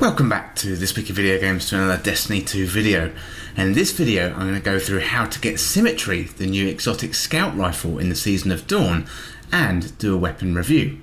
Welcome back to This Week in Video Games, to another Destiny 2 video. And in this video I'm going to go through how to get Symmetry, the new exotic scout rifle in the Season of Dawn, and do a weapon review.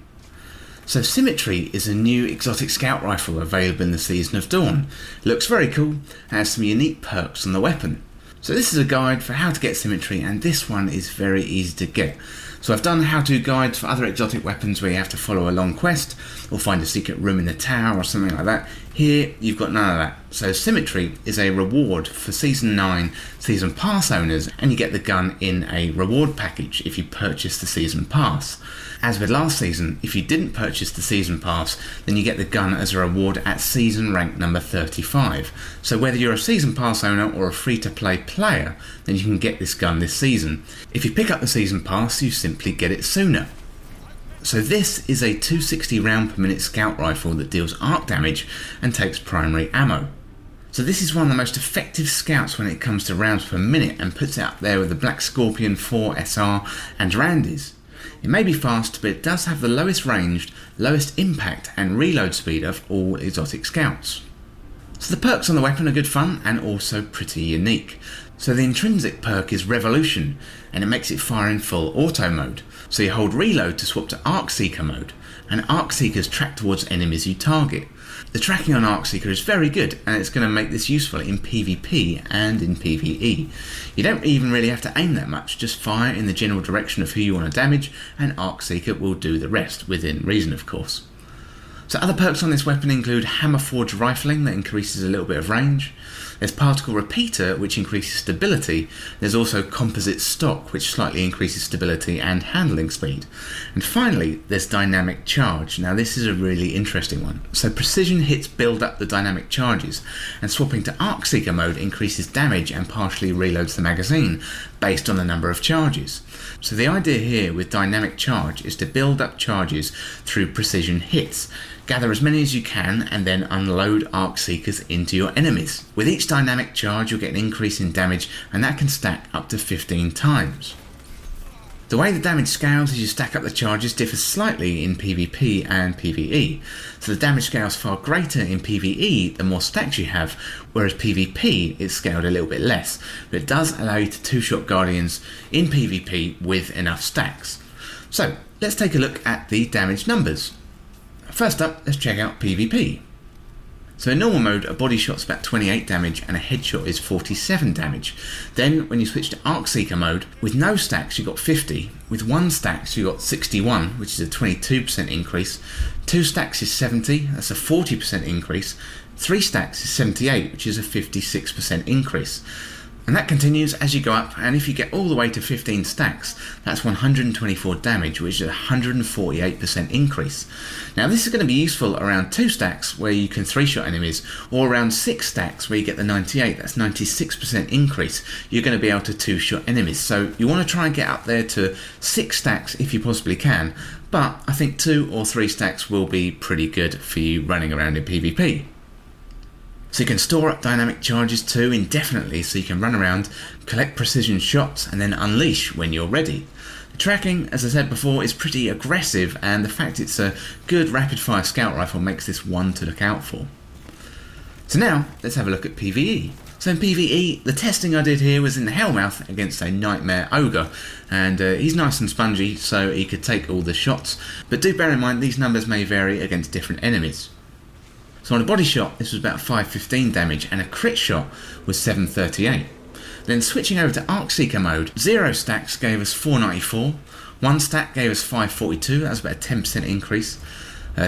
So Symmetry is a new exotic scout rifle available in the Season of Dawn. It looks very cool and has some unique perks on the weapon. So this is a guide for how to get Symmetry, and this one is very easy to get. So I've done how-to guides for other exotic weapons where you have to follow a long quest or find a secret room in the tower or something like that. Here you've got none of that. So Symmetry is a reward for Season 9 Season Pass owners, and you get the gun in a reward package if you purchase the Season Pass. As with last season, if you didn't purchase the Season Pass, then you get the gun as a reward at Season rank number 35. So whether you're a Season Pass owner or a free-to-play player, then you can get this gun this season. If you pick up the Season Pass, you simply get it sooner. So this is a 260 round per minute scout rifle that deals arc damage and takes primary ammo. So this is one of the most effective scouts when it comes to rounds per minute, and puts it up there with the Black Scorpion 4 SR and Randy's. It may be fast, but it does have the lowest ranged, lowest impact and reload speed of all exotic scouts. So the perks on the weapon are good fun and also pretty unique. So the intrinsic perk is Revolution, and it makes it fire in full auto mode. So you hold reload to swap to Arc Seeker mode, and Arc Seekers track towards enemies you target. The tracking on Arc Seeker is very good, and it's going to make this useful in PvP and in PvE. You don't even really have to aim that much, just fire in the general direction of who you want to damage, and Arc Seeker will do the rest, within reason of course. So other perks on this weapon include Hammer Forge Rifling, that increases a little bit of range. There's Particle Repeater, which increases stability. There's also Composite Stock, which slightly increases stability and handling speed. And finally, there's Dynamic Charge. Now this is a really interesting one. So precision hits build up the dynamic charges, and swapping to Arc Seeker mode increases damage and partially reloads the magazine based on the number of charges. So the idea here with Dynamic Charge is to build up charges through precision hits. Gather as many as you can and then unload Arc Seekers into your enemies. With each dynamic charge you'll get an increase in damage, and that can stack up to 15 times. The way the damage scales as you stack up the charges differs slightly in PvP and PvE. So the damage scale is far greater in PvE the more stacks you have, whereas PvP is scaled a little bit less, but it does allow you to two-shot Guardians in PvP with enough stacks. So let's take a look at the damage numbers. First up, let's check out PvP. So in normal mode, a body shot's about 28 damage and a headshot is 47 damage. Then when you switch to Arc Seeker mode, with no stacks you got 50, with 1 stacks you got 61, which is a 22% increase, 2 stacks is 70, that's a 40% increase, 3 stacks is 78, which is a 56% increase. And that continues as you go up, and if you get all the way to 15 stacks, that's 124 damage, which is a 148% increase. Now this is going to be useful around 2 stacks where you can 3-shot enemies, or around 6 stacks where you get the 98, that's 96% increase. You're going to be able to 2-shot enemies, so you want to try and get up there to 6 stacks if you possibly can, but I think 2 or 3 stacks will be pretty good for you running around in PvP. So you can store up dynamic charges too indefinitely, so you can run around, collect precision shots and then unleash when you're ready. The tracking, as I said before, is pretty aggressive, and the fact it's a good rapid fire scout rifle makes this one to look out for. So now let's have a look at PvE. So in PvE, the testing I did here was in the Hellmouth against a Nightmare Ogre, and he's nice and spongy so he could take all the shots, but do bear in mind these numbers may vary against different enemies. So on a body shot, this was about 515 damage, and a crit shot was 738. Then switching over to Arc Seeker mode, 0 stacks gave us 494, 1 stack gave us 542, that was about a 10% increase,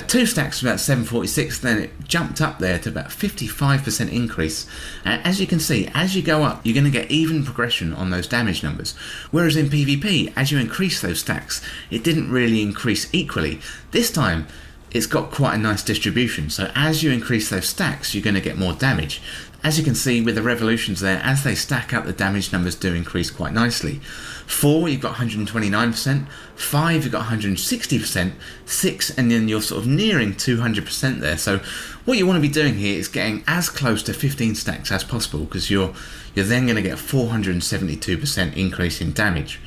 2 stacks was about 746, then it jumped up there to about 55% increase. And as you can see, as you go up, you're going to get even progression on those damage numbers. Whereas in PvP, as you increase those stacks, it didn't really increase equally. This time, it's got quite a nice distribution, so as you increase those stacks you're going to get more damage. As you can see with the revolutions there, as they stack up the damage numbers do increase quite nicely. 4 you've got 129%, 5 you've got 160%, 6 and then you're sort of nearing 200% there. So what you want to be doing here is getting as close to 15 stacks as possible, because you're then going to get a 472% increase in damage.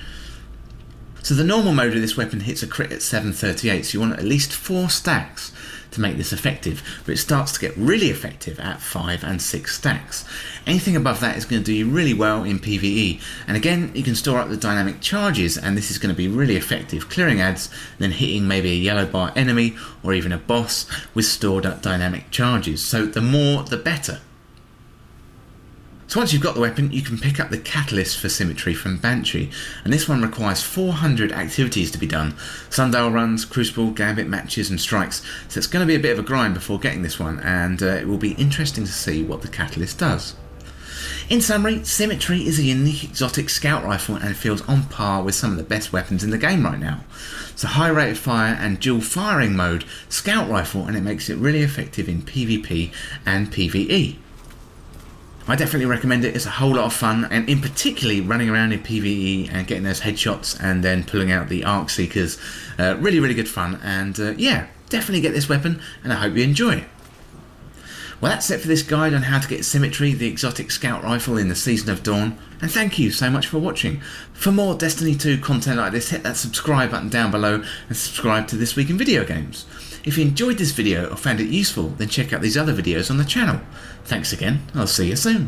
So the normal mode of this weapon hits a crit at 738, so you want at least 4 stacks to make this effective, but it starts to get really effective at 5 and 6 stacks. Anything above that is going to do you really well in PVE, and again you can store up the dynamic charges, and this is going to be really effective, clearing ads, then hitting maybe a yellow bar enemy or even a boss with stored up dynamic charges, so the more the better. So once you've got the weapon, you can pick up the catalyst for Symmetry from Banshee, and this one requires 400 activities to be done: sundial runs, crucible, gambit matches and strikes, so it's going to be a bit of a grind before getting this one, and it will be interesting to see what the catalyst does. In summary, Symmetry is a unique exotic scout rifle and feels on par with some of the best weapons in the game right now. It's a high rate of fire and dual firing mode scout rifle, and it makes it really effective in PvP and PvE. I definitely recommend it. It's a whole lot of fun, and in particularly running around in PvE and getting those headshots and then pulling out the arc seekers. Really good fun, and yeah, definitely get this weapon, and I hope you enjoy it. Well, that's it for this guide on how to get Symmetry, the exotic scout rifle in the Season of Dawn, and thank you so much for watching. For more Destiny 2 content like this, hit that subscribe button down below and subscribe to This Week in Video Games. If you enjoyed this video or found it useful, then check out these other videos on the channel. Thanks again, I'll see you soon.